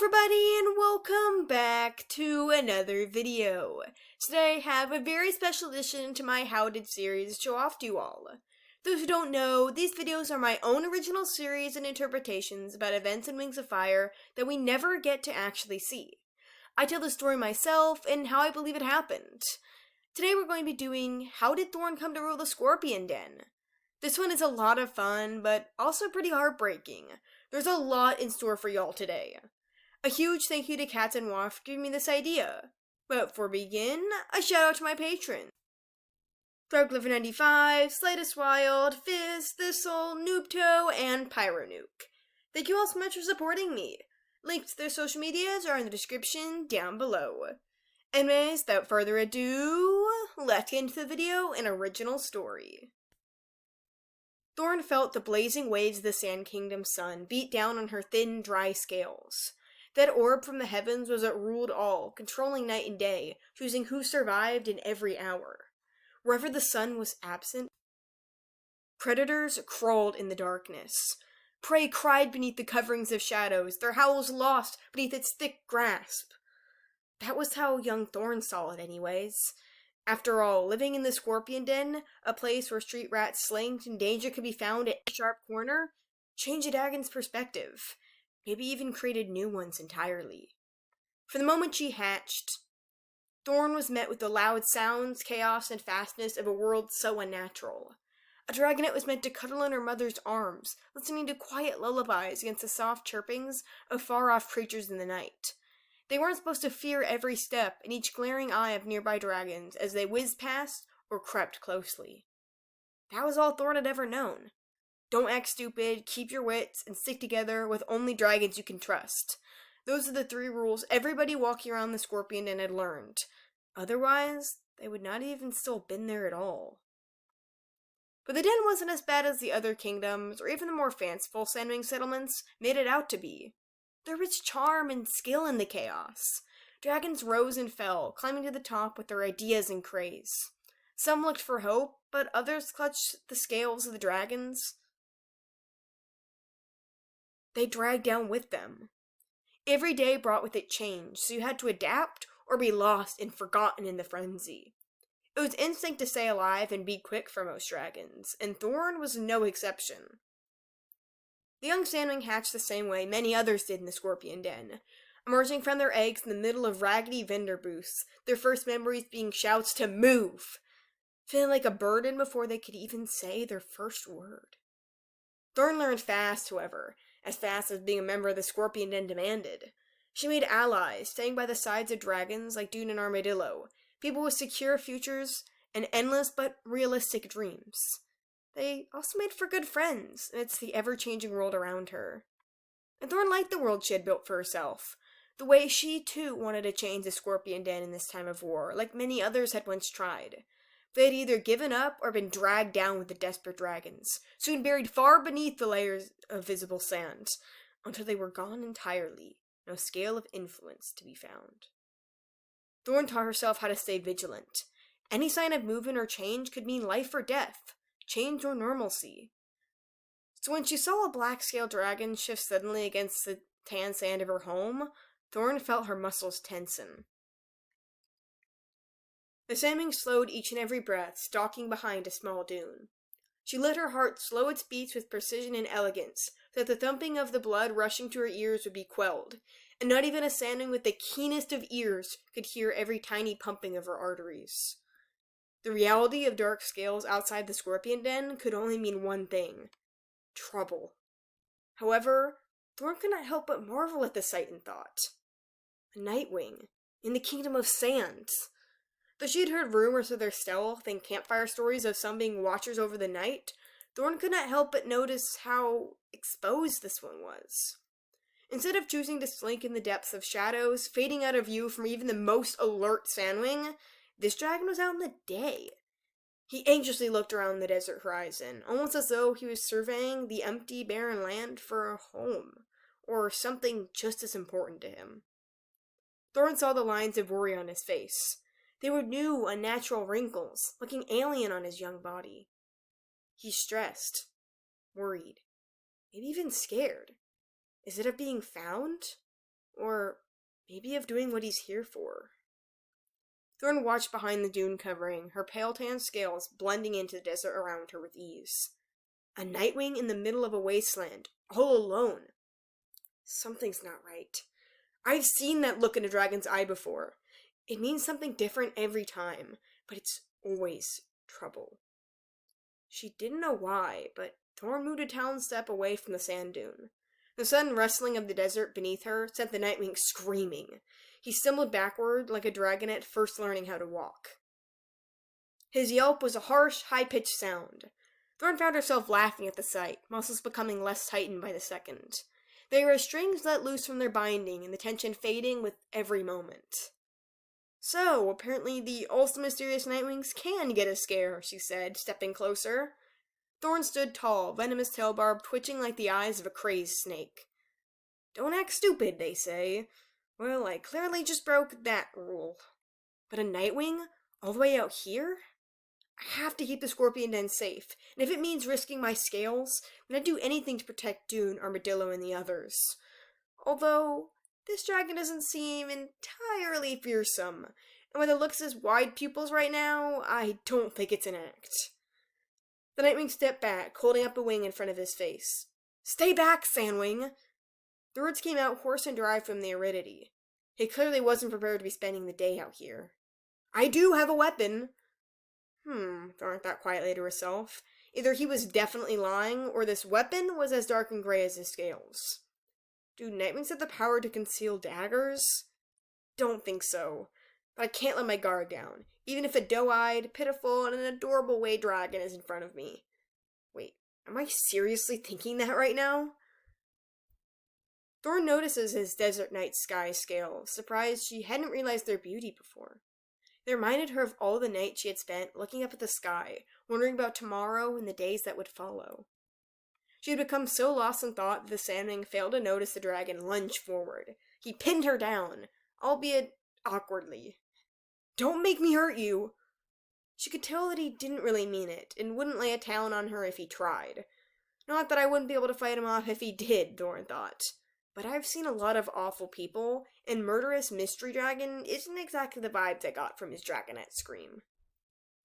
everybody, and welcome back to another video. Today I have a very special addition to my How Did series to show off to you all. Those who don't know, these videos are my own original series and interpretations about events in Wings of Fire that we never get to actually see. I tell the story myself and how I believe it happened. Today we're going to be doing How Did Thorn Come to Rule the Scorpion Den? This one is a lot of fun, but also pretty heartbreaking. There's a lot in store for y'all today. A huge thank you to Cats and Waff for giving me this idea. But before we begin, a shout out to my patrons. Throgliver95, Slightest Wild, Fizz, Thistle, Noobto, and Pyronuke. Thank you all so much for supporting me. Links to their social medias are in the description down below. Anyways, without further ado, let's get into the video and original story. Thorn felt the blazing waves of the Sand Kingdom's sun beat down on her thin, dry scales. That orb from the heavens was what ruled all, controlling night and day, choosing who survived in every hour. Wherever the sun was absent, predators crawled in the darkness. Prey cried beneath the coverings of shadows, their howls lost beneath its thick grasp. That was how young Thorn saw it anyways. After all, living in the Scorpion Den, a place where street rats slinked and danger could be found at a sharp corner, changed the dragon's perspective. Maybe even created new ones entirely. From the moment she hatched, Thorn was met with the loud sounds, chaos, and fastness of a world so unnatural. A dragonette was meant to cuddle in her mother's arms, listening to quiet lullabies against the soft chirpings of far-off creatures in the night. They weren't supposed to fear every step and each glaring eye of nearby dragons as they whizzed past or crept closely. That was all Thorn had ever known. Don't act stupid, keep your wits, and stick together with only dragons you can trust. Those are the 3 rules everybody walking around the Scorpion Den had learned. Otherwise, they would not even still been there at all. But the den wasn't as bad as the other kingdoms, or even the more fanciful Sandwing settlements made it out to be. There was charm and skill in the chaos. Dragons rose and fell, climbing to the top with their ideas and craze. Some looked for hope, but others clutched the scales of the dragons they dragged down with them. Every day brought with it change, so you had to adapt or be lost and forgotten in the frenzy. It was instinct to stay alive and be quick for most dragons, and Thorn was no exception. The young Sandwing hatched the same way many others did in the Scorpion Den, emerging from their eggs in the middle of raggedy vendor booths, their first memories being shouts to move, feeling like a burden before they could even say their first word. Thorn learned fast, however, as fast as being a member of the Scorpion Den demanded. She made allies, staying by the sides of dragons like Dune and Armadillo, people with secure futures and endless but realistic dreams. They also made for good friends amidst the ever-changing world around her. And Thorn liked the world she had built for herself, the way she too wanted to change the Scorpion Den in this time of war, like many others had once tried. They had either given up or been dragged down with the desperate dragons, soon buried far beneath the layers of visible sand, until they were gone entirely, no scale of influence to be found. Thorn taught herself how to stay vigilant. Any sign of movement or change could mean life or death, change or normalcy. So when she saw a black-scaled dragon shift suddenly against the tan sand of her home, Thorn felt her muscles tensen. The Sandwing slowed each and every breath, stalking behind a small dune. She let her heart slow its beats with precision and elegance, so that the thumping of the blood rushing to her ears would be quelled, and not even a Sandwing with the keenest of ears could hear every tiny pumping of her arteries. The reality of dark scales outside the Scorpion Den could only mean one thing: trouble. However, Thorn could not help but marvel at the sight and thought. A Nightwing, in the Kingdom of Sand. Though she had heard rumors of their stealth and campfire stories of some being watchers over the night, Thorn could not help but notice how exposed this one was. Instead of choosing to slink in the depths of shadows, fading out of view from even the most alert Sandwing, this dragon was out in the day. He anxiously looked around the desert horizon, almost as though he was surveying the empty, barren land for a home, or something just as important to him. Thorn saw the lines of worry on his face. They were new, unnatural wrinkles, looking alien on his young body. He's stressed, worried, maybe even scared. Is it of being found? Or maybe of doing what he's here for. Thorn watched behind the dune covering, her pale tan scales blending into the desert around her with ease. A nightwing in the middle of a wasteland, all alone. Something's not right. I've seen that look in a dragon's eye before. It means something different every time, but it's always trouble. She didn't know why, but Thorn moved a talon step away from the sand dune. The sudden rustling of the desert beneath her sent the nightwing screaming. He stumbled backward like a dragonette first learning how to walk. His yelp was a harsh, high-pitched sound. Thorn found herself laughing at the sight, muscles becoming less tightened by the second. They were as strings let loose from their binding, and the tension fading with every moment. So, apparently the ultra-mysterious nightwings can get a scare, she said, stepping closer. Thorn stood tall, venomous tail barb twitching like the eyes of a crazed snake. Don't act stupid, they say. Well, I clearly just broke that rule. But a nightwing? All the way out here? I have to keep the scorpion den safe, and if it means risking my scales, then I'd do anything to protect Dune, Armadillo, and the others. Although, this dragon doesn't seem entirely fearsome, and with it looks his wide pupils right now, I don't think it's an act. The nightwing stepped back, holding up a wing in front of his face. Stay back, Sandwing! The words came out hoarse and dry from the aridity. He clearly wasn't prepared to be spending the day out here. I do have a weapon! Thorn thought quietly to herself. Either he was definitely lying, or this weapon was as dark and gray as his scales. Do nightwings have the power to conceal daggers? Don't think so. But I can't let my guard down, even if a doe-eyed, pitiful, and an adorable way dragon is in front of me. Wait, am I seriously thinking that right now? Thorn notices his desert night sky scales, surprised she hadn't realized their beauty before. They reminded her of all the nights she had spent looking up at the sky, wondering about tomorrow and the days that would follow. She had become so lost in thought that the sandwing failed to notice the dragon lunge forward. He pinned her down, albeit awkwardly. Don't make me hurt you! She could tell that he didn't really mean it, and wouldn't lay a talon on her if he tried. Not that I wouldn't be able to fight him off if he did, Thorn thought. But I've seen a lot of awful people, and murderous mystery dragon isn't exactly the vibes I got from his dragonette scream.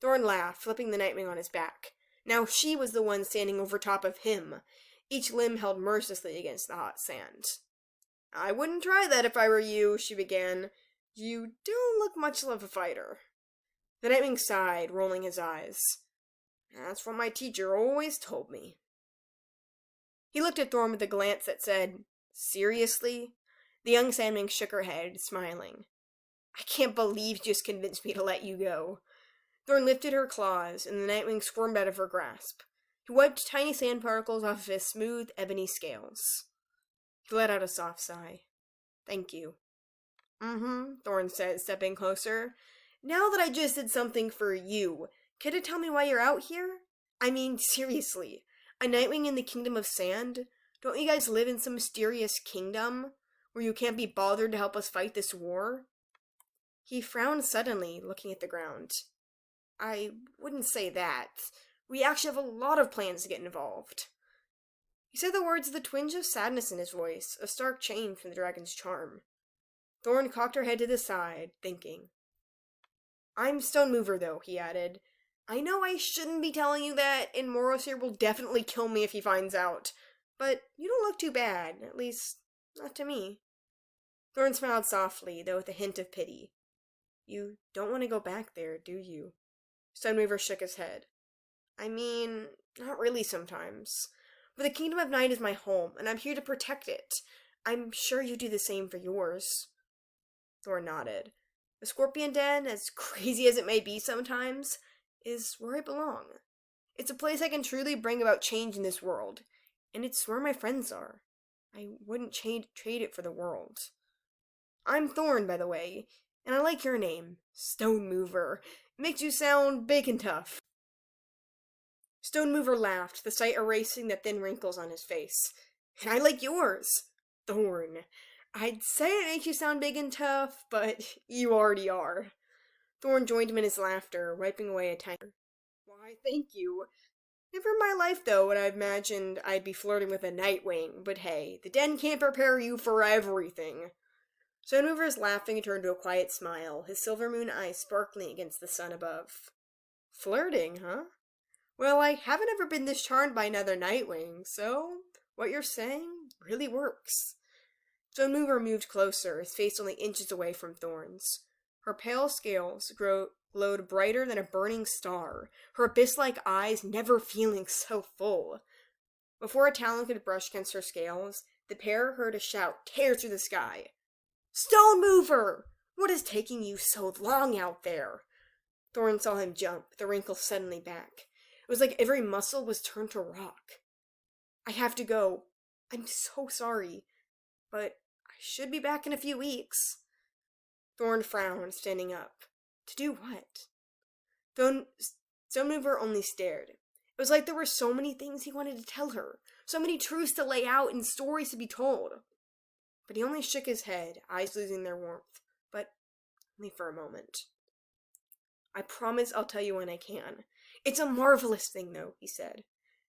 Thorn laughed, flipping the nightwing on his back. Now she was the one standing over top of him, each limb held mercilessly against the hot sand. I wouldn't try that if I were you, she began. You don't look much of a fighter. The nightwing sighed, rolling his eyes. That's what my teacher always told me. He looked at Thorn with a glance that said, Seriously? The young sandwing shook her head, smiling. I can't believe you just convinced me to let you go. Thorn lifted her claws, and the nightwing squirmed out of her grasp. He wiped tiny sand particles off of his smooth, ebony scales. He let out a soft sigh. Thank you. Thorn said, stepping closer. Now that I just did something for you, can you tell me why you're out here? I mean, seriously, a nightwing in the kingdom of sand? Don't you guys live in some mysterious kingdom, where you can't be bothered to help us fight this war? He frowned suddenly, looking at the ground. I wouldn't say that. We actually have a lot of plans to get involved. He said the words with a twinge of sadness in his voice, a stark change from the dragon's charm. Thorn cocked her head to the side, thinking. I'm Stonemover, though, he added. I know I shouldn't be telling you that, and Moros here will definitely kill me if he finds out. But you don't look too bad, at least, not to me. Thorn smiled softly, though with a hint of pity. You don't want to go back there, do you? Stonemover shook his head. I mean, not really sometimes. But the Kingdom of Night is my home, and I'm here to protect it. I'm sure you do the same for yours. Thorn nodded. The Scorpion Den, as crazy as it may be sometimes, is where I belong. It's a place I can truly bring about change in this world, and it's where my friends are. I wouldn't trade it for the world. I'm Thorn, by the way, and I like your name, Stonemover. It makes you sound big and tough. Stonemover laughed, the sight erasing the thin wrinkles on his face. And I like yours, Thorn. I'd say it makes you sound big and tough, but you already are. Thorn joined him in his laughter, wiping away a tear. Why, thank you. Never in my life, though, would I have imagined I'd be flirting with a nightwing, but hey, the den can't prepare you for everything. Stonemover's laughing turned to a quiet smile, his silver moon eyes sparkling against the sun above. Flirting, huh? Well, I haven't ever been this charmed by another Nightwing, so what you're saying really works. Stonemover moved closer, his face only inches away from Thorn's. Her pale scales glowed brighter than a burning star, her abyss-like eyes never feeling so full. Before a talon could brush against her scales, the pair heard a shout tear through the sky. Stonemover! What is taking you so long out there? Thorn saw him jump, the wrinkles suddenly back. It was like every muscle was turned to rock. I have to go. I'm so sorry, but I should be back in a few weeks. Thorn frowned, standing up. To do what? Stonemover only stared. It was like there were so many things he wanted to tell her, so many truths to lay out and stories to be told. But he only shook his head, eyes losing their warmth, but only for a moment. I promise I'll tell you when I can. It's a marvelous thing, though, he said.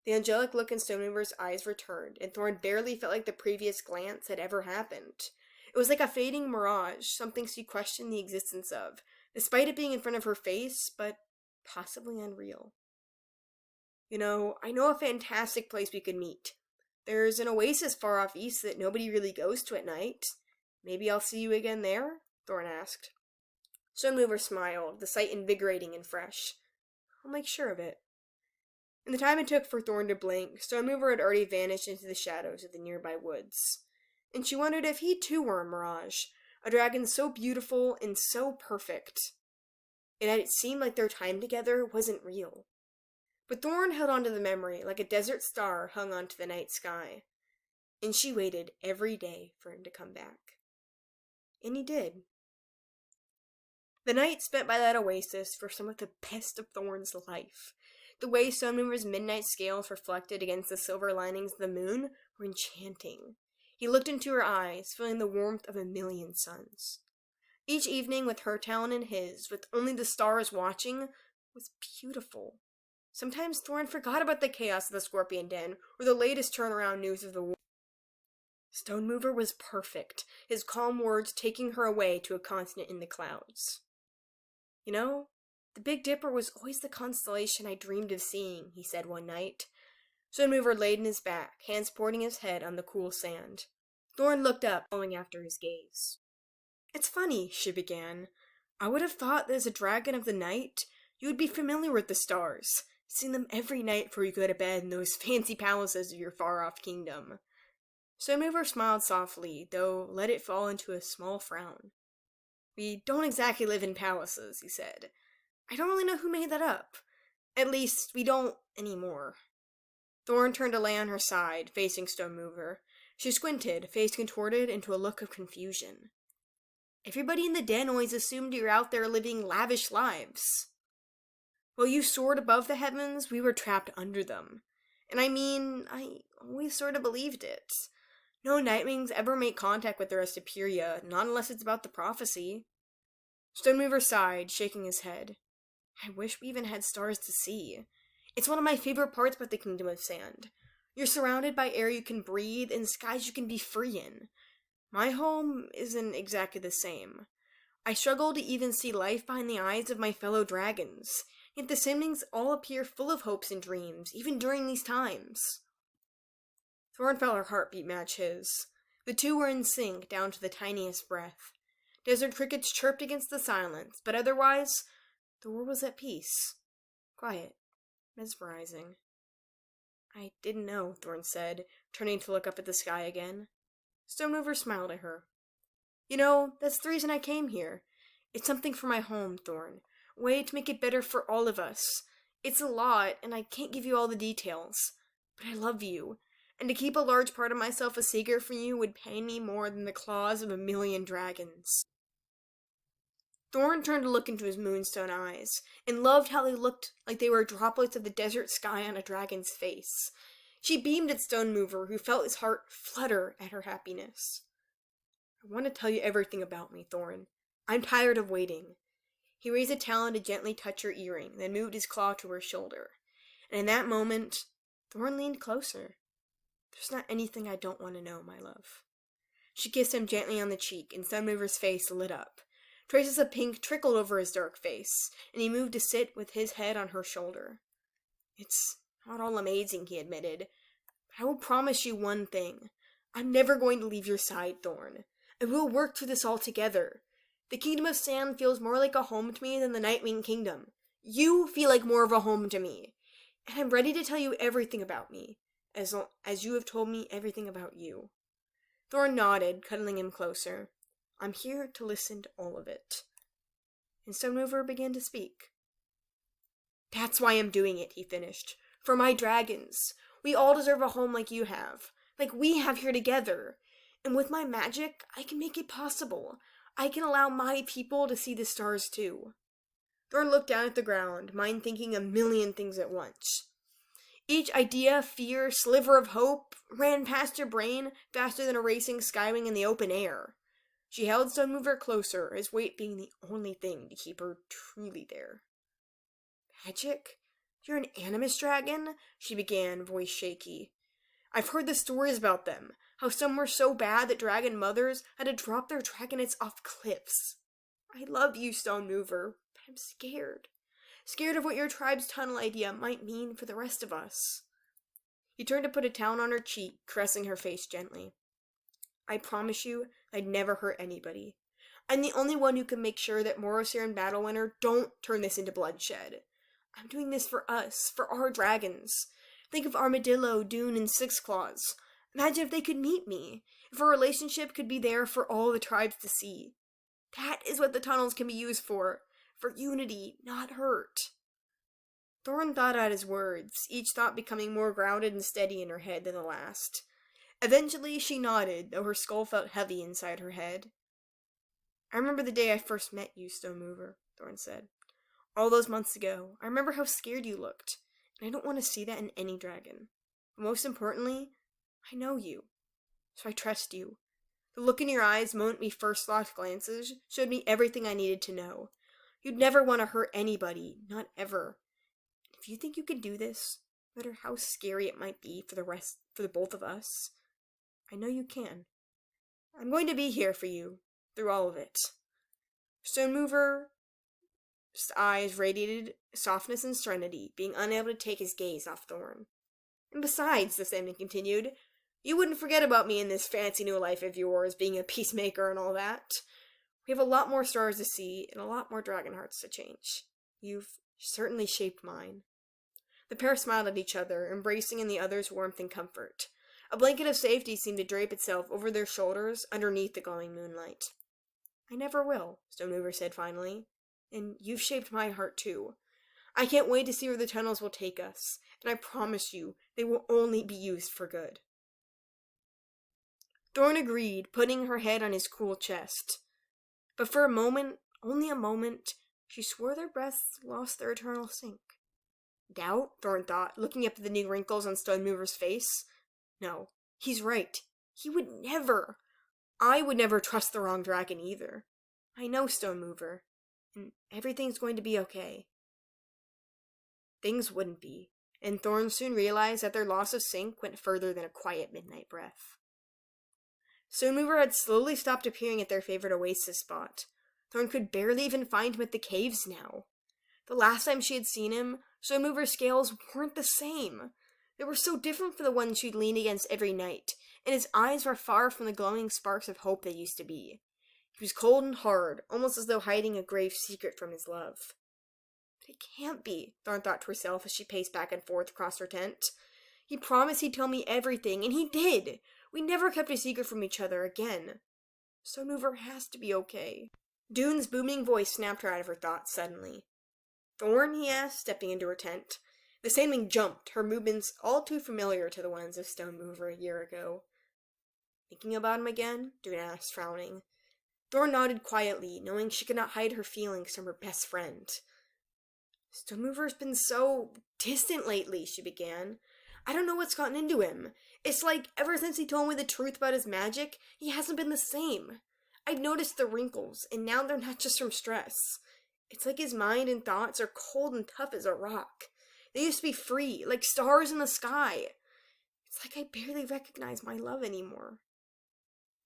The angelic look in Stonemover's eyes returned, and Thorn barely felt like the previous glance had ever happened. It was like a fading mirage, something she questioned the existence of, despite it being in front of her face, but possibly unreal. You know, I know a fantastic place we could meet. There's an oasis far off east that nobody really goes to at night. Maybe I'll see you again there? Thorn asked. Stonemover smiled, the sight invigorating and fresh. I'll make sure of it. In the time it took for Thorn to blink, Stonemover had already vanished into the shadows of the nearby woods. And she wondered if he too were a mirage, a dragon so beautiful and so perfect. It seemed like their time together wasn't real. But Thorn held on to the memory like a desert star hung onto the night sky. And she waited every day for him to come back. And he did. The nights spent by that oasis were some of the best of Thorn's life. The way Stonemover's midnight scales reflected against the silver linings of the moon were enchanting. He looked into her eyes, feeling the warmth of a million suns. Each evening, with her talon in his, with only the stars watching, was beautiful. Sometimes Thorn forgot about the chaos of the Scorpion Den, or the latest turnaround news of the war. Stonemover was perfect, his calm words taking her away to a continent in the clouds. You know, the Big Dipper was always the constellation I dreamed of seeing, he said one night. Stonemover laid in his back, hand supporting his head on the cool sand. Thorn looked up, following after his gaze. It's funny, she began. I would have thought that as a dragon of the night, you would be familiar with the stars, seeing them every night before you go to bed in those fancy palaces of your far-off kingdom. Stonemover smiled softly, though let it fall into a small frown. We don't exactly live in palaces, he said. I don't really know who made that up. At least, we don't anymore. Thorn turned to lay on her side, facing Stonemover. She squinted, face contorted into a look of confusion. Everybody in the den always assumed you were out there living lavish lives. While you soared above the heavens, we were trapped under them. And I always sort of believed it. No Nightwings ever make contact with the rest of Pyria, not unless it's about the prophecy. Stonemover sighed, shaking his head. I wish we even had stars to see. It's one of my favorite parts about the Kingdom of Sand. You're surrounded by air you can breathe and skies you can be free in. My home isn't exactly the same. I struggle to even see life behind the eyes of my fellow dragons, yet the Symlings all appear full of hopes and dreams, even during these times. Thorn felt her heartbeat match his. The two were in sync down to the tiniest breath. Desert crickets chirped against the silence, but otherwise, the world was at peace. Quiet. Mesmerizing. I didn't know, Thorn said, turning to look up at the sky again. Stonemover smiled at her. You know, that's the reason I came here. It's something for my home, Thorn. A way to make it better for all of us. It's a lot, and I can't give you all the details. But I love you. And to keep a large part of myself a secret from you would pain me more than the claws of a million dragons. Thorn turned to look into his moonstone eyes, and loved how they looked like they were droplets of the desert sky on a dragon's face. She beamed at Stonemover, who felt his heart flutter at her happiness. I want to tell you everything about me, Thorn. I'm tired of waiting. He raised a talon to gently touch her earring, then moved his claw to her shoulder. And in that moment, Thorn leaned closer. There's not anything I don't want to know, my love. She kissed him gently on the cheek, and Stonemover's face lit up. Traces of pink trickled over his dark face, and he moved to sit with his head on her shoulder. "It's not all amazing," he admitted, "but I will promise you one thing. I'm never going to leave your side, Thorn. And we'll work through this all together. The Kingdom of Sand feels more like a home to me than the Nightwing Kingdom. You feel like more of a home to me. And I'm ready to tell you everything about me, as you have told me everything about you." Thorn nodded, cuddling him closer. "I'm here to listen to all of it." And Stonemover began to speak. "That's why I'm doing it," he finished. "For my dragons. We all deserve a home like you have. Like we have here together. And with my magic, I can make it possible. I can allow my people to see the stars too." Thorn looked down at the ground, mind thinking a million things at once. Each idea, fear, sliver of hope ran past her brain faster than a racing skywing in the open air. She held Stonemover closer, his weight being the only thing to keep her truly there. "Magic? You're an animus dragon?" she began, voice shaky. "I've heard the stories about them, how some were so bad that dragon mothers had to drop their dragonets off cliffs. I love you, Stonemover, but I'm scared. Scared of what your tribe's tunnel idea might mean for the rest of us." He turned to put a towel on her cheek, caressing her face gently. "I promise you I'd never hurt anybody. I'm the only one who can make sure that Morosir and Battlewinter don't turn this into bloodshed. I'm doing this for us, for our dragons. Think of Armadillo, Dune, and Sixclaws. Imagine if they could meet me, if our relationship could be there for all the tribes to see. That is what the tunnels can be used for unity, not hurt." Thorn thought out his words, each thought becoming more grounded and steady in her head than the last. Eventually she nodded, though her skull felt heavy inside her head. "I remember the day I first met you, Stonemover," Thorn said. "All those months ago, I remember how scared you looked, and I don't want to see that in any dragon. But most importantly, I know you, so I trust you. The look in your eyes the moment we first locked glances showed me everything I needed to know. You'd never want to hurt anybody, not ever. If you think you can do this, no matter how scary it might be for the both of us, I know you can. I'm going to be here for you, through all of it." Stonemover's eyes radiated softness and serenity, being unable to take his gaze off Thorn. "And besides," the Sandman continued, "you wouldn't forget about me in this fancy new life of yours, being a peacemaker and all that. We have a lot more stars to see, and a lot more dragon hearts to change. You've certainly shaped mine." The pair smiled at each other, embracing in the other's warmth and comfort. A blanket of safety seemed to drape itself over their shoulders underneath the glowing moonlight. "I never will," Stonemover said finally. "And you've shaped my heart too. I can't wait to see where the tunnels will take us, and I promise you they will only be used for good." Thorn agreed, putting her head on his cool chest. But for a moment, only a moment, she swore their breaths lost their eternal sync. Doubt? Thorn thought, looking up at the new wrinkles on Stonemover's face. No, he's right. He would never. I would never trust the wrong dragon either. I know, Stonemover, and everything's going to be okay. Things wouldn't be, and Thorn soon realized that their loss of sync went further than a quiet midnight breath. Stonemover had slowly stopped appearing at their favorite oasis spot. Thorn could barely even find him at the caves now. The last time she had seen him, Stonemover's scales weren't the same. They were so different from the ones she'd leaned against every night, and his eyes were far from the glowing sparks of hope they used to be. He was cold and hard, almost as though hiding a grave secret from his love. But it can't be, Thorn thought to herself as she paced back and forth across her tent. He promised he'd tell me everything, and he did. We never kept a secret from each other again. Stonemover has to be okay. Dune's booming voice snapped her out of her thoughts suddenly. "Thorn?" he asked, stepping into her tent. The Sandwing jumped, her movements all too familiar to the ones of Stonemover a year ago. "Thinking about him again?" Dune asked, frowning. Thorn nodded quietly, knowing she could not hide her feelings from her best friend. "Stonemover's been so distant lately," she began. "I don't know what's gotten into him. It's like, ever since he told me the truth about his magic, he hasn't been the same. I've noticed the wrinkles, and now they're not just from stress. It's like his mind and thoughts are cold and tough as a rock. They used to be free, like stars in the sky. It's like I barely recognize my love anymore."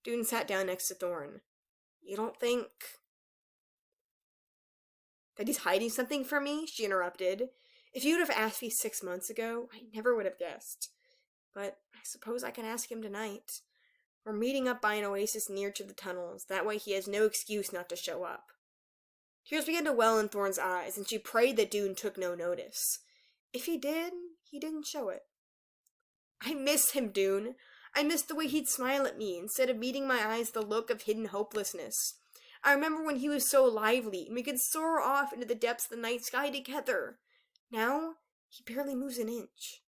Dune sat down next to Thorn. You don't think that he's hiding something from me? She interrupted. If you would have asked me 6 months ago, I never would have guessed. But I suppose I can ask him tonight. We're meeting up by an oasis near to the tunnels. That way he has no excuse not to show up. Tears began to well in Thorn's eyes, and she prayed that Dune took no notice. If he did, he didn't show it. I miss him, Dune. I miss the way he'd smile at me, instead of meeting my eyes the look of hidden hopelessness. I remember when he was so lively, and we could soar off into the depths of the night sky together. Now, he barely moves an inch.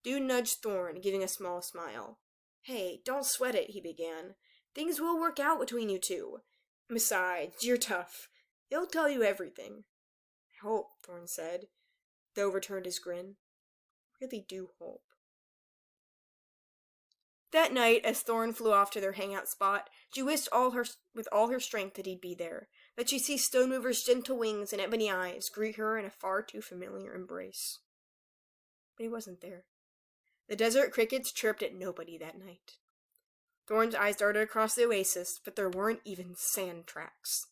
Dune nudged Thorn, giving a small smile. Hey, don't sweat it, he began. Things will work out between you two. Besides, you're tough. He'll tell you everything. I hope, Thorn said, though returned his grin. Really do hope. That night, as Thorn flew off to their hangout spot, she wished with all her strength that he'd be there, that she'd see Stonemover's gentle wings and ebony eyes greet her in a far too familiar embrace. But he wasn't there. The desert crickets chirped at nobody that night. Thorn's eyes darted across the oasis, but there weren't even sand tracks.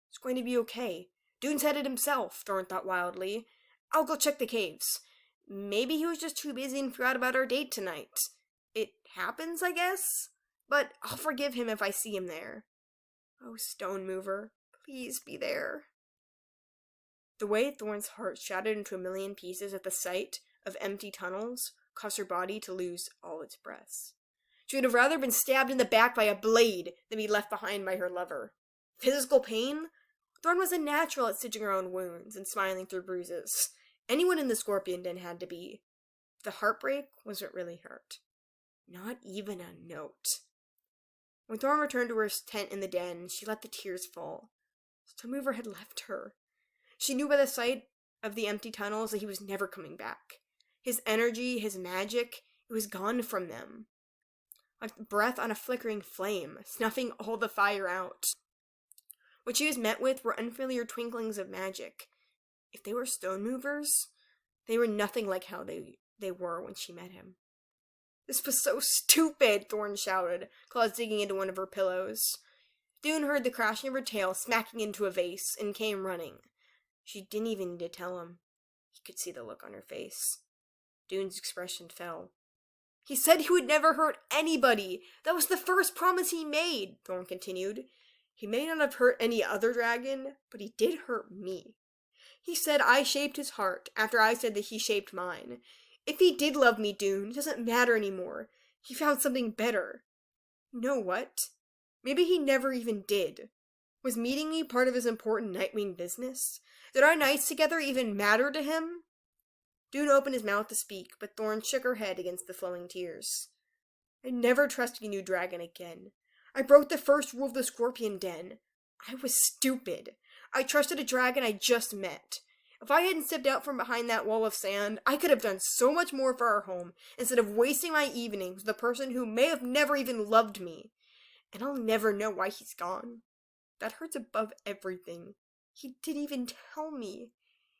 It's going to be okay. Dune said it himself, Thorn thought wildly. I'll go check the caves. Maybe he was just too busy and forgot about our date tonight. It happens, I guess, but I'll forgive him if I see him there. Oh, Stonemover, please be there. The way Thorn's heart shattered into a million pieces at the sight of empty tunnels caused her body to lose all its breaths. She would have rather been stabbed in the back by a blade than be left behind by her lover. Physical pain? Thorn was a natural at stitching her own wounds and smiling through bruises. Anyone in the Scorpion Den had to be. The heartbreak was what really hurt. Not even a note. When Thorn returned to her tent in the den, she let the tears fall. Stonemover had left her. She knew by the sight of the empty tunnels that he was never coming back. His energy, his magic, it was gone from them. Like breath on a flickering flame, snuffing all the fire out. What she was met with were unfamiliar twinklings of magic. If they were Stonemovers, they were nothing like how they were when she met him. This was so stupid, Thorn shouted, claws digging into one of her pillows. Dune heard the crashing of her tail smacking into a vase and came running. She didn't even need to tell him. He could see the look on her face. Dune's expression fell. He said he would never hurt anybody. That was the first promise he made, Thorn continued. He may not have hurt any other dragon, but he did hurt me. He said I shaped his heart after I said that he shaped mine. If he did love me, Dune, it doesn't matter anymore. He found something better. You know what? Maybe he never even did. Was meeting me part of his important Nightwing business? Did our nights together even matter to him? Dune opened his mouth to speak, but Thorn shook her head against the flowing tears. I never trusted a new dragon again. I broke the first rule of the Scorpion Den. I was stupid. I trusted a dragon I just met. If I hadn't stepped out from behind that wall of sand, I could have done so much more for our home, instead of wasting my evenings with a person who may have never even loved me. And I'll never know why he's gone. That hurts above everything. He didn't even tell me.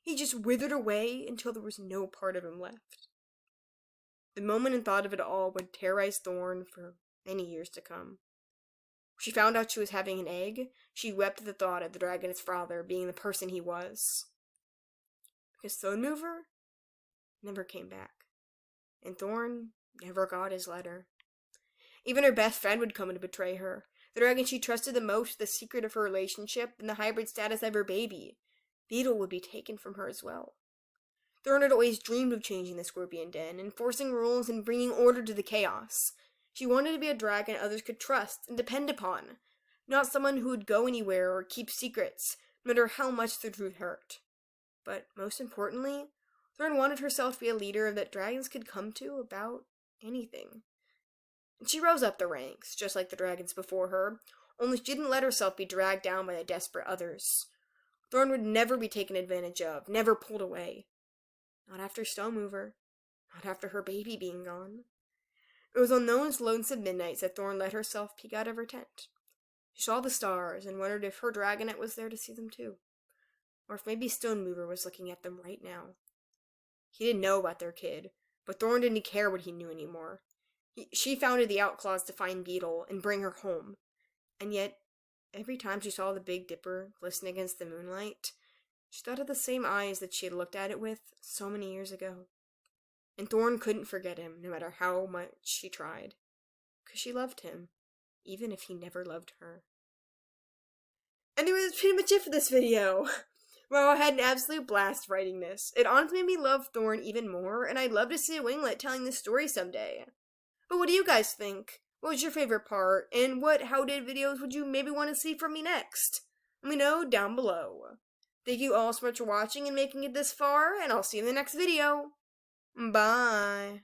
He just withered away until there was no part of him left. The moment and thought of it all would terrorize Thorn for many years to come. When she found out she was having an egg, she wept at the thought of the dragon's father being the person he was. Because Stonemover never came back, and Thorn never got his letter. Even her best friend would come to betray her. The dragon she trusted the most, the secret of her relationship, and the hybrid status of her baby. Beetle would be taken from her as well. Thorn had always dreamed of changing the Scorpion Den, enforcing rules and bringing order to the chaos. She wanted to be a dragon others could trust and depend upon, not someone who would go anywhere or keep secrets, no matter how much the truth hurt. But most importantly, Thorn wanted herself to be a leader that dragons could come to about anything. And she rose up the ranks, just like the dragons before her, only she didn't let herself be dragged down by the desperate others. Thorn would never be taken advantage of, never pulled away. Not after Stonemover, not after her baby being gone. It was on those lonesome midnights that Thorn let herself peek out of her tent. She saw the stars and wondered if her dragonette was there to see them too. Or if maybe Stonemover was looking at them right now. He didn't know about their kid, but Thorn didn't care what he knew anymore. She founded the Outclaws to find Beetle and bring her home. And yet, every time she saw the Big Dipper glisten against the moonlight, she thought of the same eyes that she had looked at it with so many years ago. And Thorn couldn't forget him, no matter how much she tried. 'Cause she loved him, even if he never loved her. Anyway, that's pretty much it for this video. Well, I had an absolute blast writing this. It honestly made me love Thorn even more, and I'd love to see a winglet telling this story someday. But what do you guys think? What was your favorite part? And what How Did videos would you maybe want to see from me next? Let me know down below. Thank you all so much for watching and making it this far, and I'll see you in the next video. Bye.